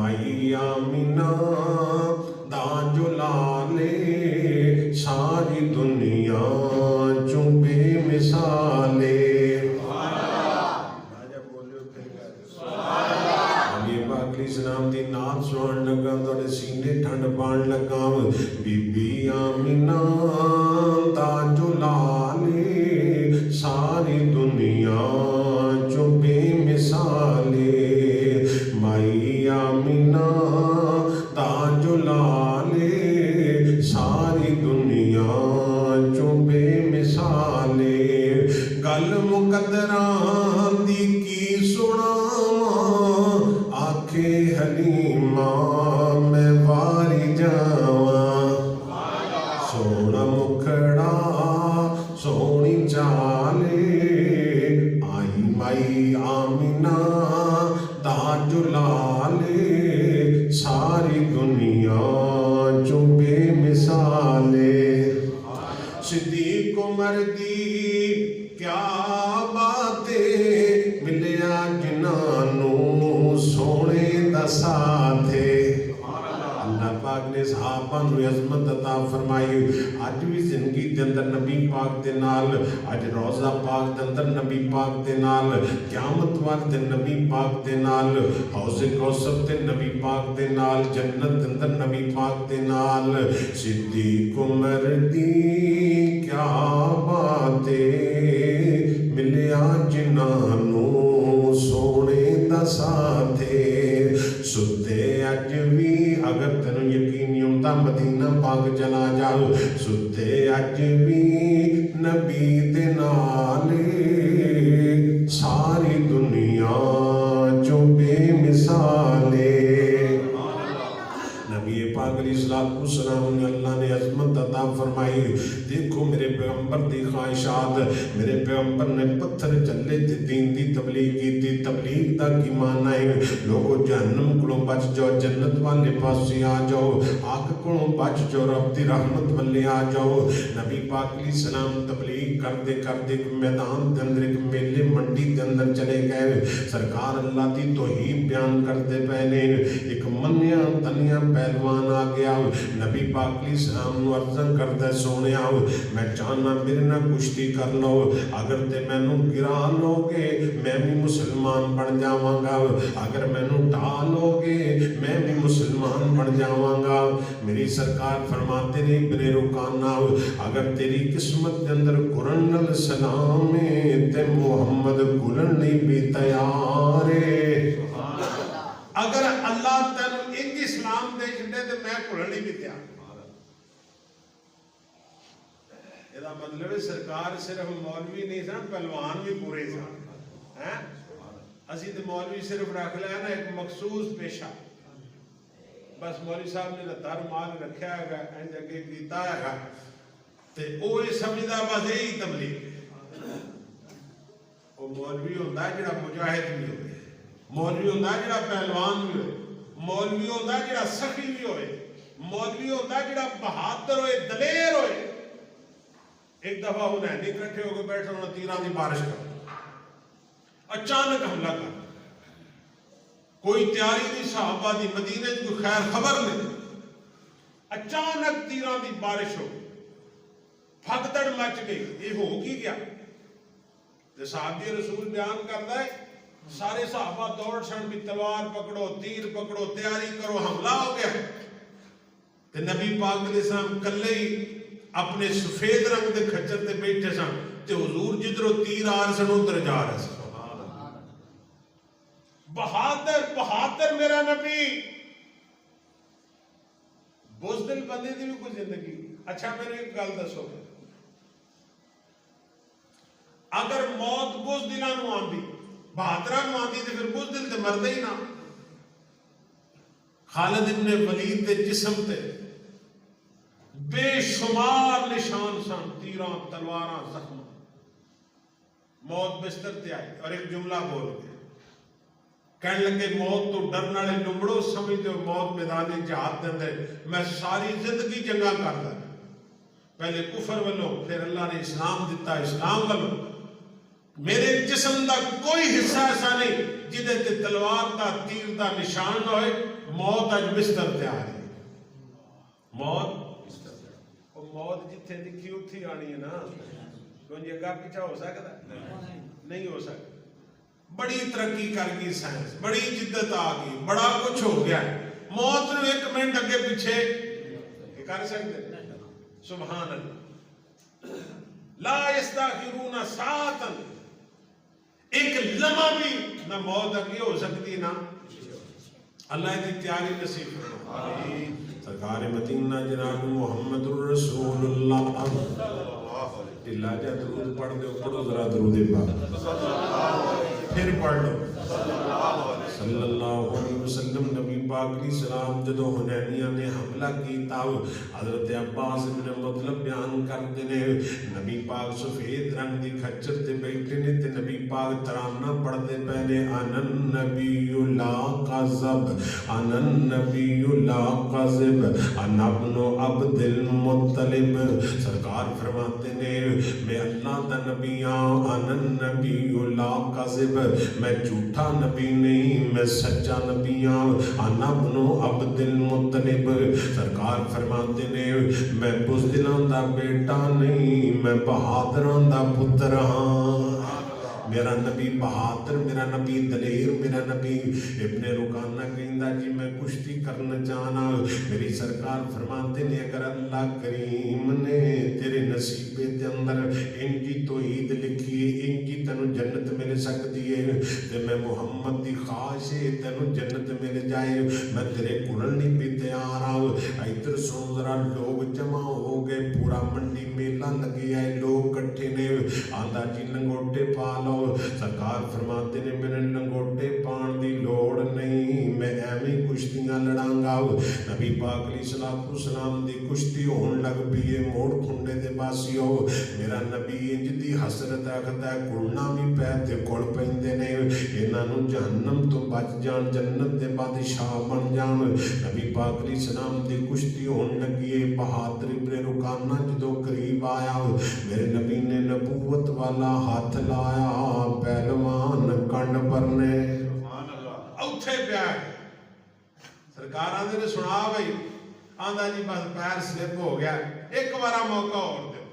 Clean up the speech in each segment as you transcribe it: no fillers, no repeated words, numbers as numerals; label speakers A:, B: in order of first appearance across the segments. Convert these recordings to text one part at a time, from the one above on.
A: माई आमिना दा जुलाले सारी दुनिया चो बेमिसाले। इस्लाम दी नाम सुनान लगा तुहाडे सीने ठंड पाण लगा। बीबी आमिना दा जुलाले सारी दुनिया चो बेमिसाले। माई आमिना दा जुलाले सारी दुनिया चो बेमिसाले। गल मुकद्दरां दी की सुणावां आखे हलीमा मैं वारी जावां। सोहना मुखड़ा सोहनी चाले आई माई आमिना दा जुलाले सारी दुनिया चो बेमिसाले। सिद्दीक उमर दी क्या बातें मिलिया जिन्हां सोने दा साथे। अल्लाह पाक ने सहाबा नूं अज़मत अता फरमाई। अज भी जिंदगी दे अंदर नबी पाक दे नाल, अज रोज़ा पाक दे अंदर नबी पाक दे नाल, क़यामत वाल दे नबी पाक दे नाल, हौज़े कौसर ते नबी पाक दे नाल, जन्नत दे अंदर नबी पाक दे नाल। सिद्दीक उमर दी क्या बातें मिलिया जिन्हां नूं सोने दा साथे। सुते अज भी अगर तेनू यकीन नहीं होता मदीना पाक चला जाओ। सुते अज भी नबी दे नाले सारी दुनिया चो बेमिसाले। नबी पाक अलैहिस्सलाम ने अल्लाह ने अज़मत अता फरमाई। देखो मेरे पैगंबर दी ख्वाहिशात, मेरे पैगंबर ने पत्थर चले ते दीन दी तबलीग की। तबलीग दा की माना है लोगो जहन्नम कोलों बच जाओ, जन्नत वाले पासे आ जाओ, आग कोलों बच जाओ, रब दी रहमत वाले आ जाओ। नबी पाक अलैहिस्सलाम तबलीग करते करते मैदान दे अंदर एक मेले मंडी दे अंदर चले गए। सरकार अल्लाह दी तौहीद बयान करते पे ने। एक मन्निया तनिया पहलवान आ गया। नबी पाक अलैहिस्सलाम नूं अर्ज़ करदा सोनिया मैं चाहना मेरे नाल कुश्ती कर लो, अगर ते मैनू गिरा लोगे मैं भी मुसलमान बन जावांगा, अगर मैनू ढा लोगे मैं भी मुसलमान बन जावांगा। मेरी सरकार फरमाते ने इब्ने रुकाना अगर तेरी किस्मत के अंदर कुरान नाल सलाम है ते मुहम्मद गुलन नहीं भी तैयार है। अगर अल्लाह तेनू एक इस्लाम दे छड्डे ते मैं घुलण नहीं भी तैयार। ਇਹਦਾ मतलब है सरकार सिर्फ मौलवी नहीं सन, पहलवान भी पूरे सन हैं। असी तो मौलवी सिर्फ रख लिया ना एक मखसूस पेशा, बस मौलवी साहब ने दर माल रखा है इंज अगे कीता है ते ओ ये समझदा बस यही तबलीग। वो मौलवी होंदा जिहड़ा मुजाहिद भी होवे, मौलवी होंदा जिहड़ा पहलवान भी होवे, मौलवी होंदा जिहड़ा सखी भी होवे, मौलवी होंदा जिहड़ा बहादुर होए, दलेर होए। एक दफा हुनैनी इकट्ठे होकर बैठे उन्होंने तीरां की बारिश कर, अचानक हमला कर, कोई तैयारी नहीं सहाबा दी, मदीने कोई खैर खबर नहीं, अचानक तीरां की बारिश हो, भगदड़ मच गई। ये हो की गया ते साहबी रसूल बयान करता है सारे सहाबा दौड़ सन भी तलवार पकड़ो, तीर पकड़ो, तैयारी करो, हमला हो गया। ते नबी पाक अलैहिस्सलाम कल्ले ही अपने सफेद रंग के खच्चर ते बैठे सन ते हुजूर जिधरों तीर आ रहे सन उधर जा रहे सन। बहादुर बहादुर मेरा नबी। बुज़दिल बंदे दी भी कोई जिंदगी। अच्छा मेरे एक गल दसो, अगर मौत बुज़दिलां नूं आंदी, बहादुरां नूं आंदी ते फिर बुज़दिल ते मरदे ही ना। खालिद इब्ने वलीद दे जिस्म ते बेशुमार निशान सन, तीरां तलवारां जख्म। मौत बिस्तर ते आई और एक जुमला बोल गया, कहने लगे मौत तो डरने वाले लुमड़ो समझते हो मौत मैदान जहाद के अंदर मैं सारी जिंदगी जंगा करता, पहले कुफर वालों फिर अल्लाह ने इस्लाम दिता, इस्लाम वालों मेरे जिस्म का कोई हिस्सा ऐसा नहीं ਜਿਹਦੇ ਤੇ ਤਲਵਾਰ ਦਾ ਤੀਰ ਦਾ ਨਿਸ਼ਾਨ ਨਾ ਹੋਏ, ਮੌਤ ਅੱਜ ਬਿਸਤਰ ਤੇ ਆ ਰਹੀ ਹੈ। ਮੌਤ ਉਹ ਮੌਤ ਜਿੱਥੇ ਲਿਖੀ ਉੱਥੇ ਆਣੀ ਹੈ ਨਾ, ਕੋਈ ਅੱਗਾ ਪਿੱਛਾ ਹੋ ਸਕਦਾ ਨਹੀਂ ਹੋ ਸਕਦਾ। ਬੜੀ ਤਰੱਕੀ ਕਰ ਗਈ ਸਾਇੰਸ, ਬੜੀ ਜਿੱਦਤ ਆ ਗਈ, ਬੜਾ ਕੁਝ ਹੋ ਗਿਆ, ਮੌਤ ਨੂੰ 1 ਮਿੰਟ ਅੱਗੇ ਪਿੱਛੇ ਕਰ ਸਕਦੇ। ਸੁਭਾਨ ਅੱਲਾਹ, ਲਾ ਯਸਤਾਖਿਰੂਨ ਸਾਅਤਨ, ਇੱਕ ਲਮਹਾ ਵੀ ਨਾ ਮੌਤ ਅੱਗੇ ਹੋ ਸਕਦੀ ਨਾ। अल्लाह की तैयारी नसीब फरमाए। सरकार मदीना जनाब मुहम्मदुर रसूलुल्लाह ढिला जा दरूद पढ़ दो, पढ़ो जरा दरूद पाक, फिर पढ़ लो सल्लल्लाहु अलैहि वसल्लम। नबी पाक दी सलाम जदों हुनैनिया ने हमला कीता, हजरत अब्बास इब्न मतलब बयान करते ने नबी पाक सफेद रंग दी खच्चर ते बैठे ने ते नबी पाक तराना पढ़ते पे ने अनन नबियु ला कज़ब अनन नबियु ला कज़ब अना इब्नु अब्दुल मुत्तलिब। सरकार फरमाते ने मैं अल्लाह दा नबी हां, अनन नबियु ला कज़ब, मैं झूठा नबी नहीं, मैं सच्चा नबी हां, अना इब्नु अब्दुल मुत्तलिब। सरकार फरमाते ने मैं बुज़दिलां दा बेटा नहीं, मैं बहादुरां दा पुत्र हां। मेरा नबी बहादुर, मेरा नबी दलेर, मेरा नबी इब्ने रुकाना कहंदा जी मैं कुश्ती करना चाहना। मेरी सरकार फरमाते ने अगर अल्लाह करीम ने तेरे नसीबे के अंदर इनकी तौहीद लिखी है, इनकी तेनू जन्नत मिल सकती है, ते मैं मुहम्मद की ख्वाहिश है तेनू जन्नत मिल जाए, मैं तेरे कुरल नहीं भी तैयार आओ। इधर सुन जरा, लोग जमा हो गए, पूरा मंडी मेला लगे है, लोग इकट्ठे ने, आंदा जी लंगोटे पा लो। सरकार फरमाते ने मेरे लंगोटे पान की लोड़ नहीं, मैं एवं कुश्तियां लड़ांगा। नबी पाक अलैहि सलाम दी कुश्ती होने लग पई है, मोड़ खुंडे दे पासियो मेरा नबी इंज दी हसरत रखता है, कुड़ना भी पै ते कुड़ पैंदे ने, इन्हां नूं जहन्नम तो बच जान, जन्नत दे बादशाह बन जान। नबी पाक अलैहि सलाम दी कुश्ती होने लगी है। बहादुर इब्ने रुकाना जदों करीब आया, मेरे नबी ने नबूवत वाला हाथ लाया, पहलवान कंड भरने औथे पिया। सरकार आंदे ने सुना भाई, आंदा जी बस पैर स्लिप हो गया, एक बार मौका और दो,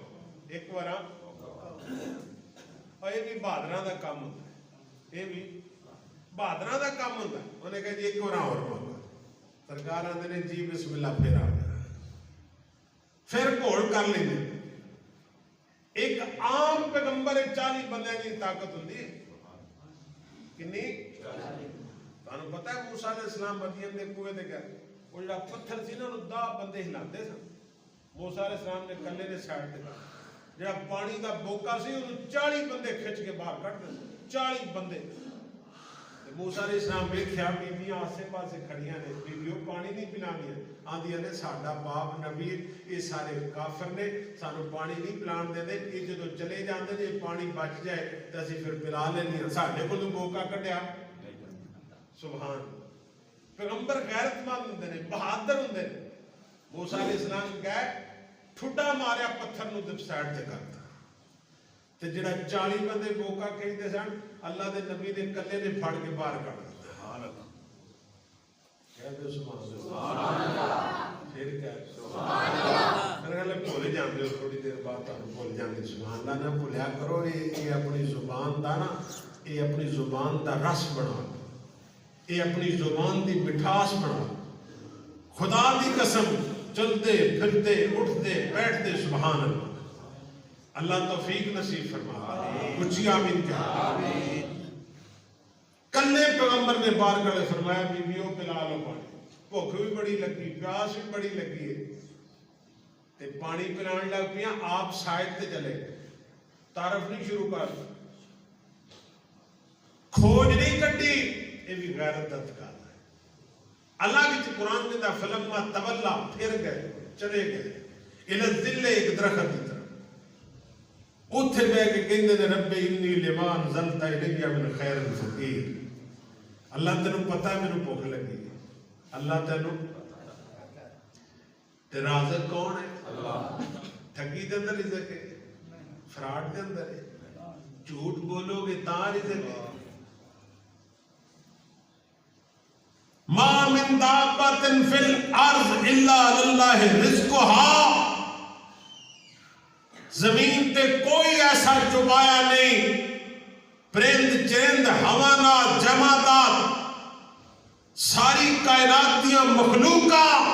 A: एक बार। ये भी बहादुरां दा काम हुंदा, ये भी बहादुरां दा काम हुंदा। उन्हें कहा जी एक बार और मौका। सरकार आंदे ने जी बिस्मिल्लाह, फिर आ गया, फिर घोड़ कर लेंगे। एक आम पैगंबर 40 बंदे की ताकत होंदी है, कितनी? तुहानू पता है मूसा अलैहिस्सलाम मदियन दे कुएं ते गए, वो जिहड़ा पत्थर सी ना उहनूं 10 बंदे हिलांदे सन। मूसा अलैहिस्सलाम ने कल्ले ने साइड ते कर, जिहड़ा पानी दा बोका सी उहनूं 40 बंदे खिच के बाहर कढ दिंदे, 40 बंदे। मूसा अलैहिस्सलाम वेख्या बीबियां आसे पासे खड़ियां ने, बीबियों पानी नहीं पिलानियां, आंदियां ने साडा बाप नबी ये सारे काफिर ने, सानू पानी नहीं पिलाण देंदे, ये जदों चले जांदे ने पानी बच जाए तो असीं फिर पिला लैंदे, साडे कोलों मौका कढिया। सुभान, पैगंबर गैरतमंद हुंदे ने, बहादुर हुंदे ने। मूसा अलैहिस्सलाम गए, ठुड्डा मारिया पत्थर नूं ते साइड ते करता, ते जिहड़ा 40 बंदे मौका कहंदे सन, अल्लाह दे नबी ने कल्ले ने फड़ के बाहर कढ दित्ता। सुभान अल्लाह, कह दो सुभान अल्लाह, फिर कह सुभान अल्लाह। मेरे ख्याल भुल जाते हो, थोड़ी देर बाद तुहानू भुल जाते। सुभान अल्लाह ना भुलिया करो, ये अपनी जुबान दा ना, ये अपनी जुबान दा रस बना, ये अपनी जुबान दी मिठास बना। खुदा दी कसम, चलते फिरते उठते बैठते सुभान अल्लाह। अल्लाह तौफीक नसीब फरमा, उच्ची आमीन कह। कल्ले पैगंबर ने बार गले फरमाया बीबियों पिला लो पानी, भुख भी बड़ी लगी, प्यास भी बड़ी लगी है, ते पानी पिलाने लग पिया। आप साइड ते चले, तारफ नहीं शुरू कर, खोज नहीं कड्डी, ये भी गैरत दा तकाज़ा है। अल्लाह की कुरान में दा फलम्मा तवल्ला, फिर गए, चले गए इला ज़िल्ले, एक दरख्त की तरफ, उत्थे बह के कहंदे ने रब्बे इन्नी लिमा अंज़लता इलैया मिन खैरिन फ़क़ीर। अल्लाह तेनू पता है मैनू भुख लगी है, अल्लाह तेनू ते राज़िक़ कौन है? अल्लाह। ठगी दे अंदर रिज़्क़ है, फ्रॉड दे अंदर है, झूठ बोलोगे तां रिज़्क़ है। ما من دابۃ فی الارض الا للہ رزقها، زمین تے کوئی ایسا چبایا نہیں، پرند چرند حیوانات جمادات ساری کائنات دیاں مخلوقات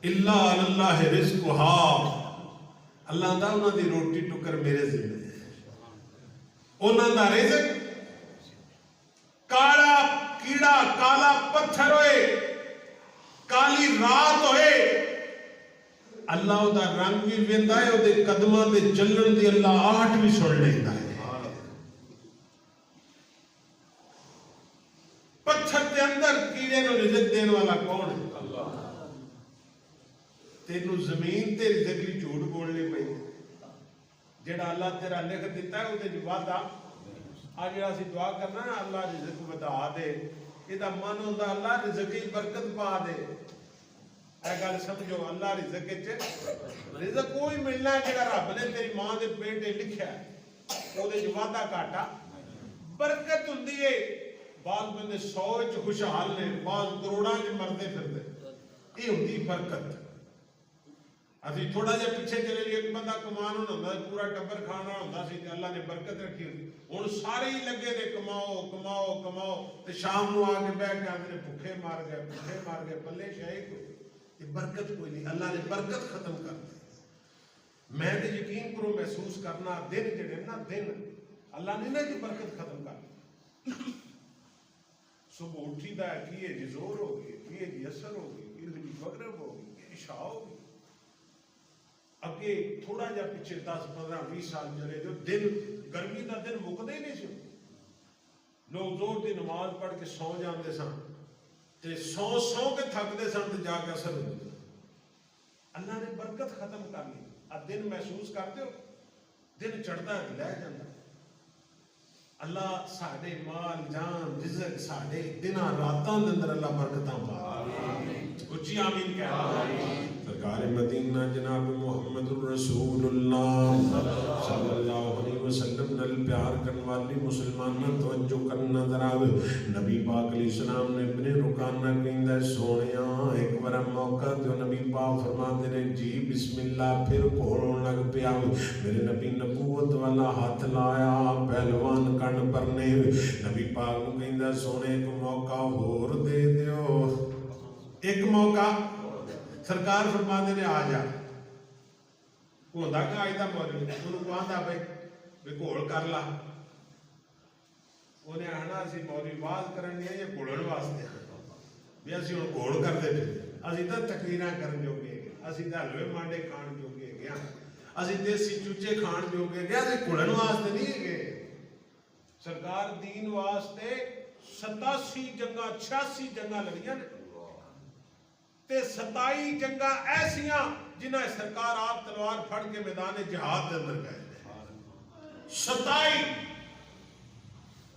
A: الا للہ رزقها، اللہ دا انہاں دی روٹی ٹکر میرے ذمہ ہے، انہاں دا رزق کالا کیڑا کالا پتھر ہوئے کالی رات ہوئے اللہ دا رنگ بھی ویندا ہے، دے قدماں دے چلن دی اللہ آہٹ بھی سن لیندا ہے۔ پتھر دے اندر کیڑے نو رزق دین والا کون ہے؟ تینوں زمین تے رزق لی جھوٹ بولنے پئی، جڑا اللہ تیرا لکھ دیتا ہے وہ وعدہ آج جڑا سی دعا کرنا ہے اللہ رزق بتا دے، یہ من ہوندا اللہ رزق کی برکت پا دے، اے گل سمجھو اللہ رزق رزق کوئی ملنا ہے جڑا رب نے تیری ماں دے پیٹ لکھیا ہے وہ وعدہ گھاٹا برکت ہوندی ہے۔ بعض بندے 100 خوشحال نے، بعض کروڑاں مردے پھردے، یہ ہوندی برکت۔ ابھی تھوڑا جا پیچھے چلے جی ایک بندہ کمان ہونا پورا ٹبر کھانا ہوتا سی تے اللہ نے برکت رکھی ہوتی، ہن سارے ہی لگے نے کماؤ کماؤ کماؤ تے شام نو آ کے بیٹھ کے آندے بھوکے مار گئے پلے شے کوئی برکت کوئی نہیں، اللہ نے برکت ختم کر دی۔ میں تے یقین کروں محسوس کرنا دن جڑے نا دن اللہ نے نا جی برکت ختم کر دی۔ صبح اٹھی دا ہے کیے جی زور ہو گئی، کیے جی اثر ہو گئی، کیے جی مغرب ہو گئی، کیے عشاء ہو گئی، اگے تھوڑا جا پیچھے 10 15 20 سال چلے جو دن گرمی دا دن مکدے ہی نہیں سی، لوگ زور دی نماز پڑھ کے سو جاندے سن تے سو کے تھکدے سن تے جا کے اثر ہوندے، اللہ نے برکت ختم کر لی۔ اب دن محسوس کرتے ہو دن چڑھتا ہے لے جاتا، اللہ ساڈے مال جان رزق ساڈے دناں راتاں دے اندر اللہ برکتاں پا، اچھی آمین کہہ۔ سرکار مدینہ جناب محمد الرسول اللہ صلی اللہ علیہ وسلم نل پیار کرنے والی مسلمانہ توجہ کرنا ذرا، نبی پاک علیہ السلام نے ابن رکانہ کہندہ سونیاں ایک بار موقع دیو، نبی پاک فرماتے نے جی بسم اللہ، پھر کھولون لگ پیا، میرے نبی نبوت والا ہاتھ لایا پہلوان کن پرنے، نبی پاک کہندہ سونے ایک موقع ہور دے دیو، ایک موقع سرکار فرماتے نے آ جا، ہوندہ کہ آئی دا مولوی انہوں کو آندہ بھئی گھوڑ کر لا، انہیں آنا اسی مولوی باز کرن دیا یا گھوڑن واسطے بھی اسی ان گھوڑ کر دے پھر، اسی تا تقریرہ کرن جو گئے گئے، اسی تا حلوے مانڈے کھان جو گئے گیا، اسی دیسی چوچے کھان جو گئے گیا، اسی گھوڑن واسطے نہیں گئے۔ سرکار دین واسطے 87 جنگاں 86 جنگاں لڑیاں نے تے 27 جنگاں ایسیاں جنہیں سرکار آپ تلوار پھڑ کے میدان جہاد دے اندر گئے، 27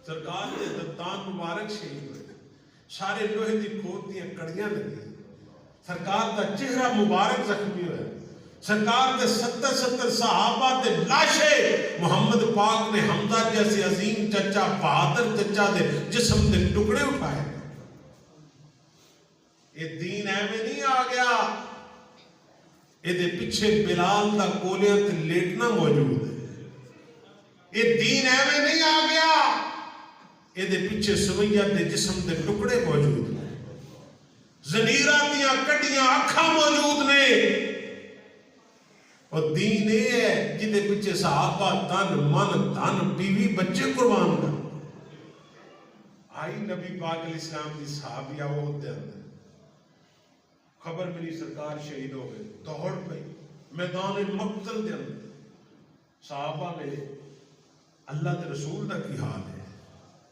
A: سرکار دے دتان مبارک شہید ہوئے، سارے لوہے دی کھوت دیاں کڑیاں لگی، سرکار دا چہرہ مبارک زخمی ہوئے، سرکار دے 70 صحابہ دے لاشے محمد پاک نے حمزہ جیسے عظیم چچا بہادر چچا دے جسم دے ٹکڑے اٹھائے۔ یہ دین ایویں نہیں آ گیا، یہ دے پیچھے بلال دا کولیاں تے لیٹنا موجود ہے، یہ دین ایویں نہیں آ گیا، یہ دے پیچھے سویہ دے جسم دے ٹکڑے موجود ہیں، زنیرہ دیاں کٹیاں اکھاں موجود نے، اور دین یہ ہے جدے پیچھے صحابہ تن من دھن بیوی بچے قربان کر۔ آئی نبی پاک علیہ السلام دی صحابیہ وہ دے اندر خبر ملی سرکار شہید ہو گئے، دوڑ پئی میدان مقتل دے اندر، صحابہ میرے اللہ دے رسول دا کی حال ہے،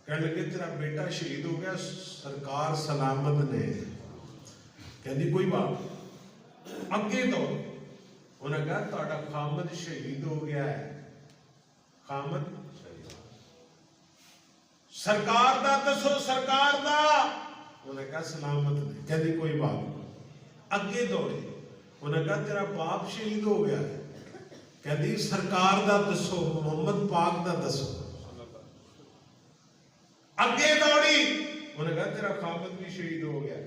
A: کہنے لگے تیرا بیٹا شہید ہو گیا، سرکار سلامت نے، کہنے کوئی بات اگے دوڑ، انہوں نے کہا تہاڈا خامد شہید ہو گیا ہے، خامد سرکار دا دسو سرکار دا، انہوں نے کہا سلامت نے، کہنے کوئی بات اگے دوڑے، انہوں نے کہا تیرا باپ شہید ہو گیا ہے، کہتی سرکار دا دسو محمد پاک دا دسو، اگے دوڑی، انہوں نے کہا تیرا मेरा खामद भी शहीद हो गया।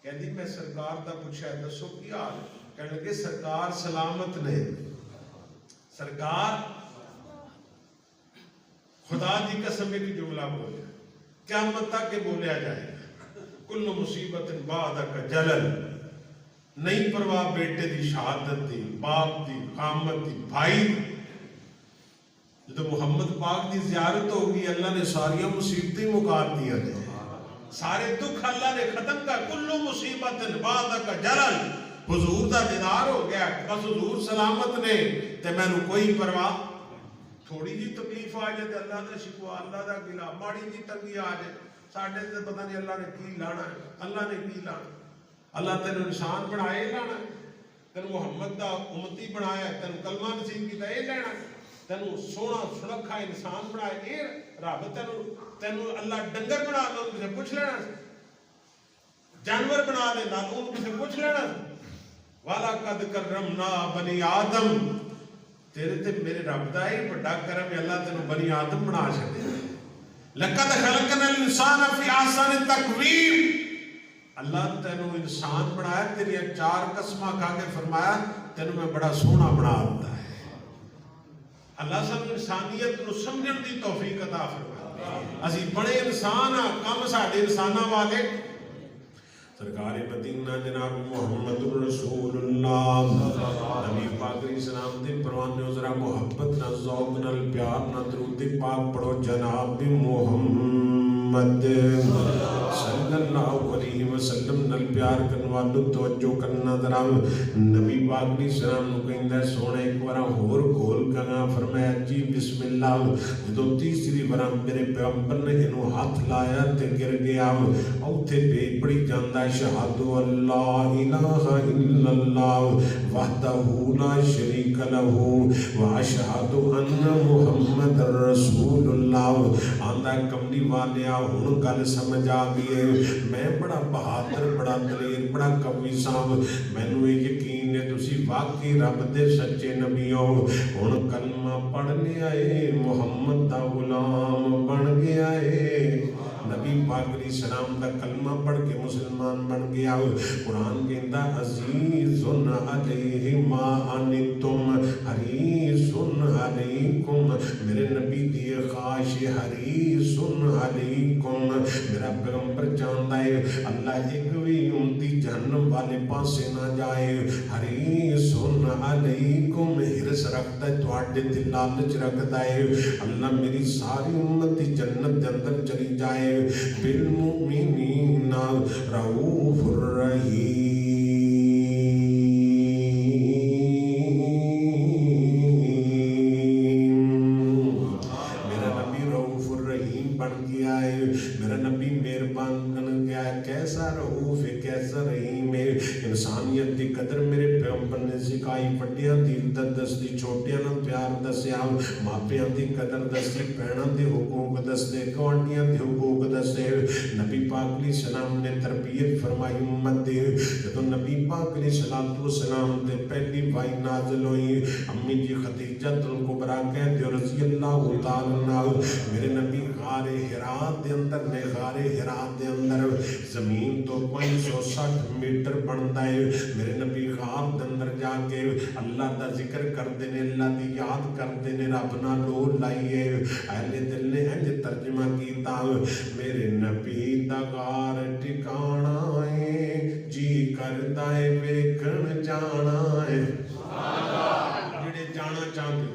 A: कहती मैं सरकार का पूछा दसो की हाल, कह लगे सरकार सलामत ने। सरकार खुदा की कसम एक जुमला बोले, क़यामत तक के बोलिया जाएगा, कुल्लु मुसीबत बाद का जलल, नहीं परवाह बेटे की शहादत की, बाप की, कामत की, भाई की। जो मुहम्मद पाक की ज़ियारत होगी अल्लाह ने सारिया मुसीबतें मुका दिया ने, सारे दुख अल्लाह ने खत्म कर। कुल्लु मुसीबत बाद का जलल, हुजूर का दीदार हो गया, बस हुजूर सलामत ने ते मैनू कोई परवाह। थोड़ी जी तकलीफ आ जाए तो अल्लाह का शिकवा, अल्लाह का गिला, माड़ी जी तंगी आ जाए साढ़े से पता नहीं अल्लाह ने की लाना है, अल्लाह ने की लाना। अल्लाह तेन इंसान बनाए लाना, तेन मुहम्मद का उम्मती बनाया, तेन कलमा नसीब किया ये लेना, तेन सोहना सुरखा इंसान बनाया ये रब, तेन अल्लाह डंगर बना दो किसी पूछ लेना, जानवर बना देना तो किसी पूछ लेना। वाला कद करमना बनी आदम, तेरे ते मेरे रब का ही बड़ा करम है, अल्लाह तेन बनी आदम बना छड़े। लक़द खलक़नल इंसान फी अहसन तक़वीम, अल्लाह तेनू इंसान बनाया, तेरिया चार कसमां खा के फरमाया तेनू मैं बड़ा सोहना बना दिता है। अल्लाह सानू इंसानियत नू समझण दी तौफीक अता फरमाए। असी बड़े इंसान हाँ, कम साडे इंसानां वाले। सरकार मदीना जनाब मुहम्मद रसूलुल्लाह नबी पाक सलाम दे परवाने जरा मोहब्बत ना ज़ौक़ नाल प्यार ना दरूद पाक पढ़ो जनाब मुहम्मद सल्लल्लाहु अलैहि वसल्लम नाल प्यार करन वालो तवज्जो करना जरा। नबी पाक सलाम नु कहंदा सोना एक बार होर खोल कना, फरमाया जी बिस्मिल्लाह। जो तीसरी बार मेरे पैगंबर ने इनू हाथ लाया ते गिर गया, औथे बेच पड़ी जांदा शहादु अल्ला इलाहा इल्लल्लाह वहदहू ला शरीक लहू व अशहदु अन्ना मुहम्मदर रसूलुल्लाह। आंदा कमली वालिया हुण गल समझ आ गई है, मैं बड़ा बहादुर, बड़ा दलेर, बड़ा कवि साहब, मैनू ये यकीन है तुसी वाकई रब दे सच्चे नबी हो। हुण कलमा पढ़ लिया है, मुहम्मद दा गुलाम बन गया है। नबी पाक सलाम का कलमा पढ़ के मुसलमान बन गया। कुरान कहता अज़ीज़ुन अलैहि मा अनितुम हरीसुन अलैकुम, मेरे नबी दी ख़ाश हरीसुन अलैकुम। मेरा पैगंबर चाहता है अल्लाह एक भी उम्मती जहन्नम वाले पासे ना जाए। हरीसुन अलैकुम, हिरस रखता है तुहाडे ते, लालच रखता है अल्लाह मेरी सारी उम्मत जन्नत के अंदर चली जाए। बिल मुमिनीना रऊफुर रहीम, मेरा नबी रऊफुर रहीम बन गया है, मेरा नबी मेहरबान बन गया है। कैसा रऊफ है, कैसा रहीम है। इंसानियत की कदर मेरे पैगंबर ने सिखाई, वड्डियां दी इज्जत दसदी, छोटियां नाल प्यार दसिया, मापियां दी कदर दसी, भैणां दे हुकूक दसदे, गुआंढियां दे हुकूक दसदे। नबी पाक सलाम ने तरबियत फरमाई उम्मत दे। जदों नबी पाक सलाम ते पहली वाई नाज़िल हुई, अम्मी जी खदीजतुल कुबरा कहते रज़ी अल्लाह तआला अन्हा, मेरे नबी गारे हिरा दे अंदर ने, गारे हिरा दे अंदर जमीन तो 560 मीटर बनता है। मेरे नबी गार दे अंदर जाके अल्लाह का जिक्र करते ने, अल्लाह की याद करते ने, रब नाल लोल लाइए। अहले दिल ने इंज तर्जमा किया, मेरे नबी दा गार ठिकाना है, जी करदा है वेखण जाना है। जिहड़े जाना चाहते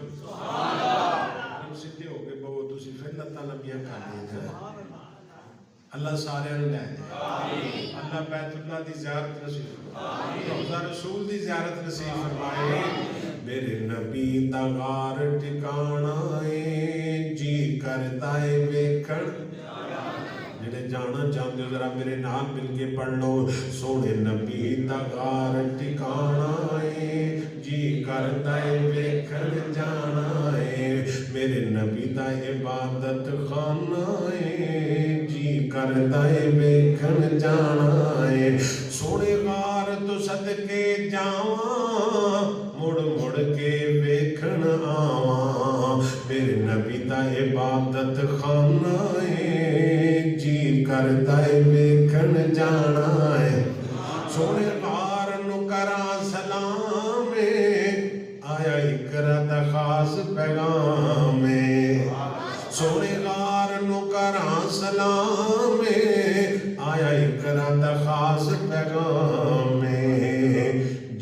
A: सीधे हो के बहु तुसीं फिर लत्तां लंबियां कर लीआं। अल्लाह सारे लै जाए, अल्लाह बैतुल्लाह की ज़ियारत नसीब फरमाए, रोज़ा रसूल की ज़ियारत नसीब फरमाए। मेरे नबी दा गार ठिकाना है, जी करदा है वेखण। जिहड़े जाना चाहते हो जरा मेरे नाल मिल के पढ़ लो, सोने नबी दा गार ठिकाना है, जी करदा है वेखण जाना है। मेरे नबी दा इबादत खाना है, जी करदा है वेखण जाना है। सोने गार तो सदके जावां, मुड़ मुड़ के वेखण आवां। मेरे नबी दा इबादत खाना है, जी करदा है जाना है सोने गार नु करा सलाम आया इकरा दा खास पैगाम सोने गार नु करा सलाम आया इकरा दा खास पैगाम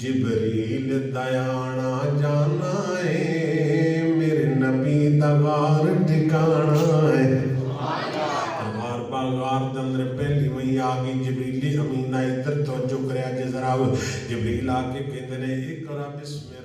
A: जिबरील दयाना जाना है मेरे नबी दा वार ठिकाना है बार बार दे अंदर पहली वही आ गई जिबरील अमीना इधर तवज्जो करया जे जरा जिबरील आके कहते ने इकरा बिस्मिल्लाह